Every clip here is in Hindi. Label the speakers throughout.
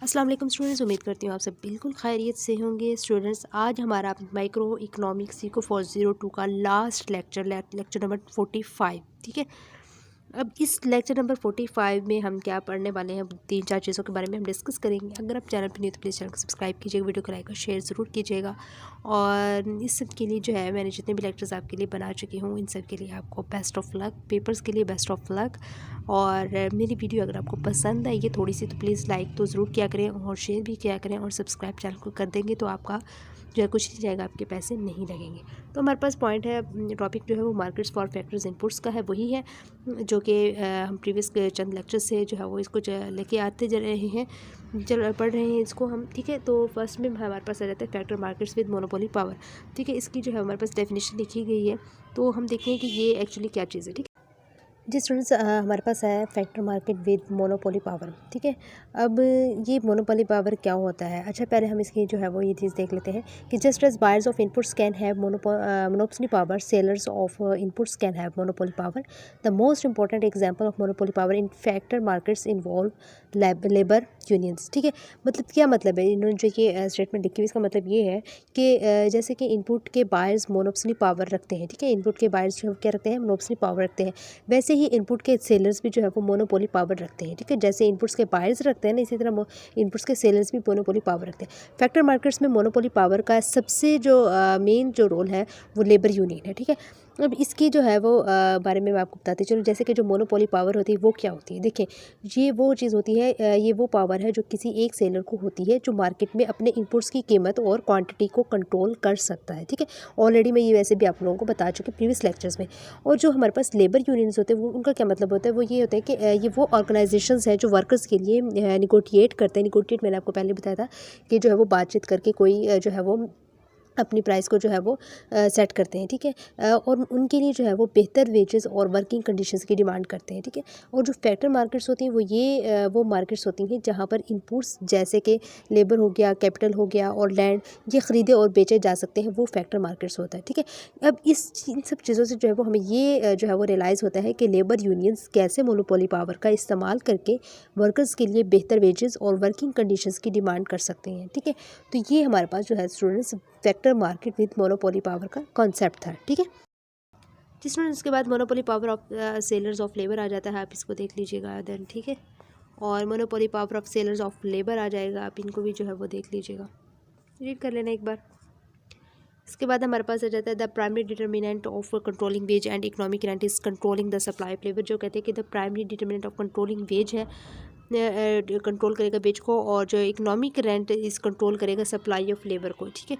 Speaker 1: अस्सलाम वालेकुम स्टूडेंट्स, उम्मीद करती हूँ आप सब बिल्कुल खैरियत से होंगे। स्टूडेंट्स, आज हमारा माइक्रो इकोनॉमिक्स को 402 का लास्ट लेक्चर नंबर 45, ठीक है। अब इस लेक्चर नंबर 45 में हम क्या पढ़ने वाले हैं, 3-4 चीज़ों के बारे में हम डिस्कस करेंगे। अगर आप चैनल पर नहीं तो प्लीज़ चैनल को सब्सक्राइब कीजिएगा, वीडियो को लाइक और शेयर ज़रूर कीजिएगा। और इस सब के लिए जो है मैंने जितने भी लेक्चर्स आपके लिए बना चुकी हूँ, इन सब के लिए आपको बेस्ट ऑफ लक, पेपर्स के लिए बेस्ट ऑफ लक। और मेरी वीडियो अगर आपको पसंद आई ये थोड़ी सी तो प्लीज़ लाइक तो ज़रूर किया करें और शेयर भी किया करें, और सब्सक्राइब चैनल को कर देंगे तो आपका जो है कुछ नहीं जाएगा, आपके पैसे नहीं लगेंगे। तो हमारे पास पॉइंट है, टॉपिक जो है वो मार्केट्स फॉर फैक्टर्स इनपुट्स का है, वही है जो कि हम प्रीवियस चंद लेक्चर से जो है वो इसको लेके आते जा रहे हैं, पढ़ रहे हैं इसको हम, ठीक है। तो फर्स्ट में हमारे पास आ जाता है factor markets with monopoly power, ठीक है। इसकी जो है हमारे पास डेफिनेशन लिखी गई है, तो हम देखते हैं कि ये एक्चुअली क्या चीज़ है, ठीक है। जी स्टूडेंट्स, हमारे पास है factor market with monopoly power, ठीक है। अब ये मोनोपोली पावर क्या होता है? अच्छा, पहले हम इसकी जो है वो ये चीज़ देख लेते हैं कि just as buyers of inputs can have monopoly power, sellers of inputs can have monopoly power. The most important example of monopoly power in factor markets involve labour unions, ठीक है। मतलब क्या मतलब है, इन्होंने जो ये स्टेटमेंट लिखी हुई, इसका मतलब ये है कि जैसे कि इनपुट के बायर्स मोनोपोली पावर रखते हैं, ठीक है। इनपुट के बायर्स जो क्या रखते हैं, मोनोपोली पावर रखते हैं, वैसे ही इनपुट के सेलर्स भी जो है वो मोनोपोली पावर रखते हैं, ठीक है। जैसे इनपुट्स के बायर्स रखते हैं ना, इसी तरह इनपुट्स के सेलर्स भी मोनोपोली पावर रखते हैं। फैक्टर मार्केट्स में मोनोपोली पावर का सबसे जो मेन जो रोल है वो लेबर यूनियन है, ठीक है। अब इसकी जो है वो बारे में मैं आपको बताती चलूँ। जैसे कि जो मोनोपोली पावर होती है वो क्या होती है, देखिए ये वो चीज़ होती है, ये वो पावर है जो किसी एक सेलर को होती है जो मार्केट में अपने इनपुट्स की कीमत और क्वांटिटी को कंट्रोल कर सकता है, ठीक है। ऑलरेडी मैं ये वैसे भी आप लोगों को बता चुकी प्रीवियस लेक्चर्स में। और जो हमारे पास लेबर यूनियंस होते हैं वो उनका क्या मतलब होता है, वो ये होता है कि ये वो ऑर्गेनाइजेशंस हैं जो वर्कर्स के लिए निगोटिएट करते हैं। निगोटिएट मैंने आपको पहले बताया था कि जो है वो बातचीत करके कोई जो है वो अपनी प्राइस को जो है वो सेट करते हैं, ठीक है। और उनके लिए जो है वो बेहतर वेजेस और वर्किंग कंडीशंस की डिमांड करते हैं, ठीक है। और जो फैक्टर मार्केट्स होती हैं वो मार्केट्स होती हैं जहाँ पर इनपुट्स जैसे कि लेबर हो गया, कैपिटल हो गया और लैंड, ये ख़रीदे और बेचे जा सकते हैं, वो फैक्टर मार्केट्स होता है, ठीक है। अब इन सब चीज़ों से जो है वो हमें ये जो है वो रियलाइज़ होता है कि लेबर यूनियंस कैसे मोनोपोली पावर का इस्तेमाल करके वर्कर्स के लिए बेहतर वेजेस और वर्किंग कंडीशंस की डिमांड कर सकते हैं, ठीक है। तो ये हमारे पास जो है students factor market with monopoly power का कॉन्सेप्ट था, ठीक है। जिस स्टूडेंट्स उसके बाद monopoly power of sellers of labour आ जाता है, आप इसको देख लीजिएगा देन, ठीक है। और monopoly power of sellers of labour आ जाएगा, आप इनको भी जो है वो देख लीजिएगा, रीड कर लेना एक बार। इसके बाद हमारे पास आ जाता है the primary determinant of controlling wage and economic rent is controlling the supply of labour. जो कहते हैं कि the primary determinant of controlling wage है, कंट्रोल करेगा वेज को, और जो इकोनॉमिक रेंट इस कंट्रोल करेगा सप्लाई ऑफ लेबर को, ठीक है,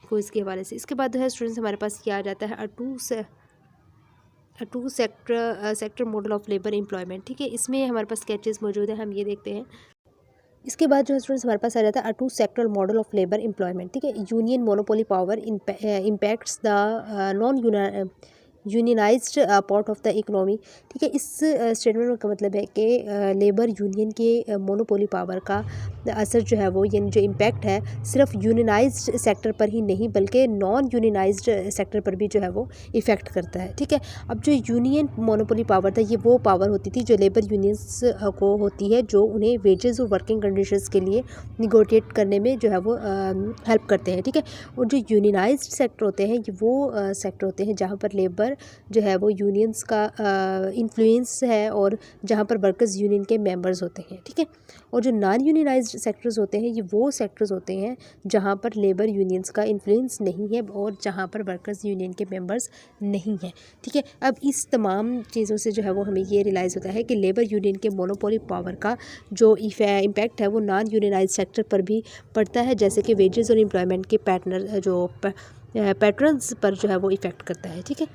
Speaker 1: को इसके हवाले से। इसके बाद जो है स्टूडेंट्स हमारे पास क्या आ जाता है, two sector model of labour employment, ठीक है। इसमें हमारे पास क्या चीज़ मौजूद है, हम ये देखते हैं। इसके बाद जो है स्टूडेंट्स हमारे पास आ जाता है two sector model of labour employment, ठीक है। Union monopoly power impacts the non unionised part of the economy, ठीक है। इस स्टेटमेंट का मतलब है कि लेबर यूनियन के मोनोपोली पावर का असर जो है वो, यानी जो इम्पैक्ट है, सिर्फ यूनियनाइज्ड सेक्टर पर ही नहीं बल्कि नॉन यूनियनाइज्ड सेक्टर पर भी जो है वो इफ़ेक्ट करता है, ठीक है। अब जो यूनियन मोनोपोली पावर था, ये वो पावर होती थी जो लेबर यूनियंस को होती है, जो उन्हें वेजेस और वर्किंग कंडीशंस के लिए निगोटिएट करने में जो है वो हेल्प करते हैं, ठीक है। और जो यूनियनाइज्ड सेक्टर होते हैं, ये वो सेक्टर होते हैं जहाँ पर लेबर जो है वो यूनियंस का इन्फ्लुएंस है और जहाँ पर वर्कर्स यूनियन के मेंबर्स होते हैं, ठीक है। और जो नॉन यूनियनाइज्ड सेक्टर्स होते हैं, ये वो सेक्टर्स होते हैं जहाँ पर लेबर यूनियंस का इन्फ्लुएंस नहीं है और जहाँ पर वर्कर्स यूनियन के मेंबर्स नहीं हैं, ठीक है। अब इस तमाम चीज़ों से जो है वो हमें ये रियलाइज़ होता है कि लेबर यूनियन के मोनोपोली पावर का जो इम्पैक्ट है वो नॉन यूनियनाइज्ड सेक्टर पर भी पड़ता है, जैसे कि वेजेस और एम्प्लॉयमेंट के पैटर्न्स पर जो है वो इफ़ेक्ट करता है, ठीक है।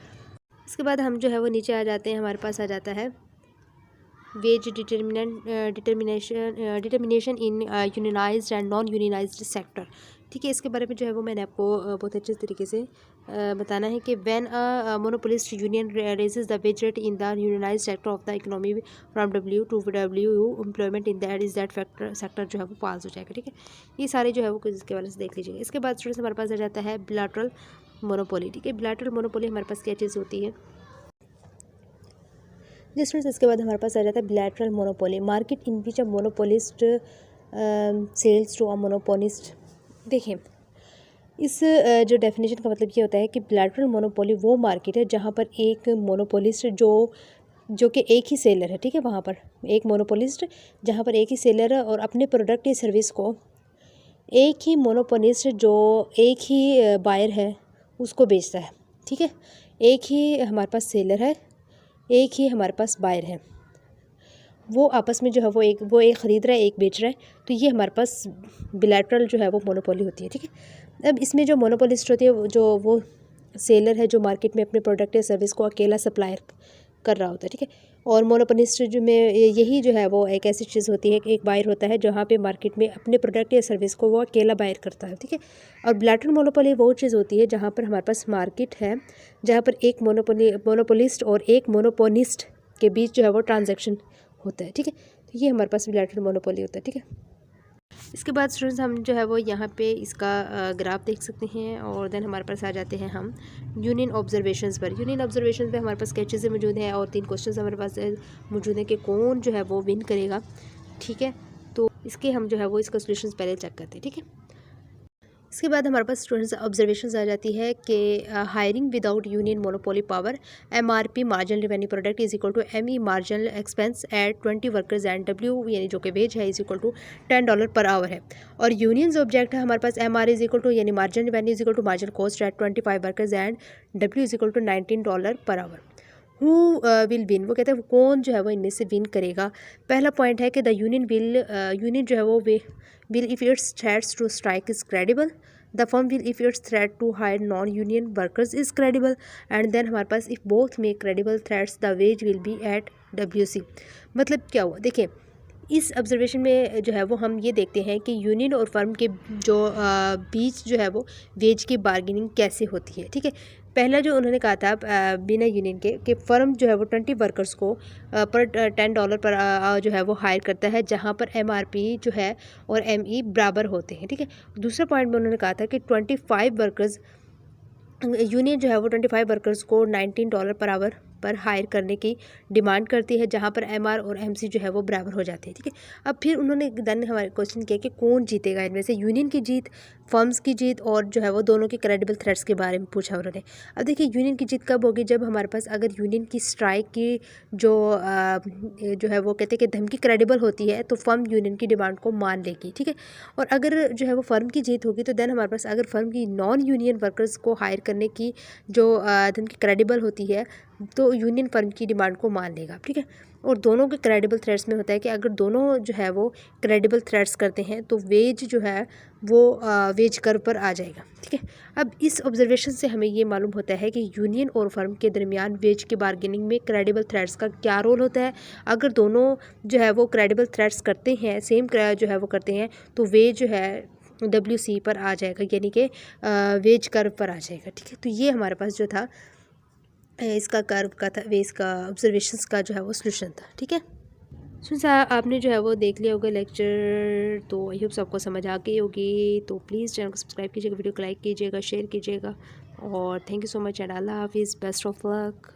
Speaker 1: इसके बाद हम जो है वो नीचे आ जाते हैं, हमारे पास आ जाता है wage determination in unionised and non unionised sector, ठीक है। इसके बारे में जो है वो मैंने आपको बहुत अच्छे तरीके से बताना है कि when a monopolist union raises the wage rate in the unionised sector of the economy from W two W employment in that is that factor sector जो है वो पास हो जाएगा, ठीक है। ये सारे जो है वो कुछ इसके बारे से देख लीजिएगा। इसके बाद स्टूडेंट्स हमारे पास आ जाता है बिलैटरल मोनोपोली, ठीक है। बिलैटरल मोनोपोली हमारे पास क्या चीज़ होती है, जिस इसके बाद हमारे पास आ जाता है bilateral monopoly, market in which a monopolist sells to a monopolist. देखें, इस जो डेफिनेशन का मतलब ये होता है कि बिलैटरल मोनोपोली वो मार्केट है जहाँ पर एक मोनोपोलिस्ट जो कि एक ही सेलर है, ठीक है, वहाँ पर एक मोनोपोलिस्ट जहाँ पर एक ही सेलर है और अपने प्रोडक्ट या सर्विस को एक ही मोनोपोलिस्ट जो एक ही बायर है उसको बेचता है, ठीक है। एक ही हमारे पास सेलर है, एक ही हमारे पास बायर है, वो आपस में जो है वो एक ख़रीद रहा है, एक बेच रहा है, तो ये हमारे पास बिलैटरल जो है वो मोनोपोली होती है, ठीक है। अब इसमें जो मोनोपोलिस्ट होती है वो सेलर है जो मार्केट में अपने प्रोडक्ट या सर्विस को अकेला सप्लायर कर रहा होता है, ठीक है। और मोनोपोलिस्ट जो में यही जो है वो एक ऐसी चीज़ होती है कि एक बायर होता है जहाँ पे मार्केट में अपने प्रोडक्ट या सर्विस को वो अकेला बायर करता है, ठीक है। और बिलैटरल मोनोपोली वो चीज़ होती है जहाँ पर हमारे पास मार्केट है जहाँ पर एक मोनोपोलिस्ट और एक मोनोपोलिस्ट के बीच जो है वो ट्रांजैक्शन होता है, ठीक है। तो ये हमारे पास बिलैटरल मोनोपोली होता है, ठीक है। इसके बाद स्टूडेंट्स हम जो है वो यहाँ पे इसका ग्राफ देख सकते हैं और देन हमारे पास आ जाते हैं हम यूनियन ऑब्जर्वेशंस पर। यूनियन ऑब्जर्वेशंस पे हमारे पास क्या चीज़ें मौजूद हैं और 3 क्वेश्चंस हमारे पास मौजूद हैं कि कौन जो है वो विन करेगा, ठीक है। तो इसके हम जो है वो इसका सोल्यूशन पहले चेक करते हैं, ठीक है। इसके बाद हमारे पास स्टूडेंट्स ऑब्जर्वेशंस आ जाती है कि hiring without union monopoly power, MRP marginal revenue product is equal to ME marginal expense at 20 workers and W यानी जो कि वेज है is equal to $10 per hour है। और यूनियंस ऑब्जेक्ट है हमारे पास MR इज इक्वल टू यानी marginal revenue is equal to marginal cost at 25 workers and W is equal to $19 per our. Who will win, वो कहते हैं कौन जो है वो इनमें से विन करेगा। पहला पॉइंट है कि द यूनियन जो है वो will if its threats to strike is credible, the firm will if its threat to hire non-union workers is credible, and then हमारे पास if both make credible threats the wage will be at WC। मतलब क्या हुआ, देखिए इस ऑब्जर्वेशन में जो है वो हम ये देखते हैं कि यूनियन और फर्म के जो बीच जो है वो वेज की बार्गेनिंग कैसे होती है, ठीक है। पहला जो उन्होंने कहा था बिना यूनियन के कि फ़र्म जो है वो 20 वर्कर्स को पर $10 पर जो है वो हायर करता है जहाँ पर MRP जो है और ME बराबर होते हैं, ठीक है। दूसरा पॉइंट में उन्होंने कहा था कि 25 वर्कर्स यूनियन जो है वो 25 वर्कर्स को $19 पर आवर पर हायर करने की डिमांड करती है जहाँ पर MR और MC जो है वो बराबर हो जाते हैं, ठीक है। अब फिर उन्होंने देन हमारे क्वेश्चन किया कि कौन जीतेगा इनमें से, यूनियन की जीत, फर्म्स की जीत और जो है वो दोनों के क्रेडिबल थ्रेट्स के बारे में पूछा उन्होंने। अब देखिए यूनियन की जीत कब होगी, जब हमारे पास अगर यूनियन की स्ट्राइक की जो है वो कहते हैं कि धमकी क्रेडिबल होती है तो फर्म यूनियन की डिमांड को मान लेगी, ठीक है। और अगर जो है वो फर्म की जीत होगी तो देन हमारे पास अगर फर्म की नॉन यूनियन वर्कर्स को हायर करने की जो धमकी क्रेडिबल होती है तो यूनियन फर्म की डिमांड को मान लेगा, ठीक है। और दोनों के क्रेडिबल थ्रेट्स में होता है कि अगर दोनों जो है वो क्रेडिबल थ्रेट्स करते हैं तो वेज जो है वो वेज कर्व पर आ जाएगा, ठीक है। अब इस ऑब्जर्वेशन से हमें ये मालूम होता है कि यूनियन और फर्म के दरमियान वेज की बार्गेनिंग में क्रेडिबल थ्रेट्स का क्या रोल होता है। अगर दोनों जो है वो क्रेडिबल थ्रेट्स करते हैं, सेम जो है वो करते हैं, तो वेज जो है WC पर आ जाएगा, यानी कि वेज कर्व पर आ जाएगा, ठीक है। तो ये हमारे पास जो था इसका कर्व का था, वे इसका ऑब्जर्वेशंस का जो है वो सोल्यूशन था, ठीक है। सुन आपने जो है वो देख लिया होगा लेक्चर, तो आई होप सबको समझ आ गई होगी। तो प्लीज़ चैनल को सब्सक्राइब कीजिएगा, वीडियो को लाइक कीजिएगा, शेयर कीजिएगा और thank you so much and अल्लाह हाफिज़, बेस्ट ऑफ लक।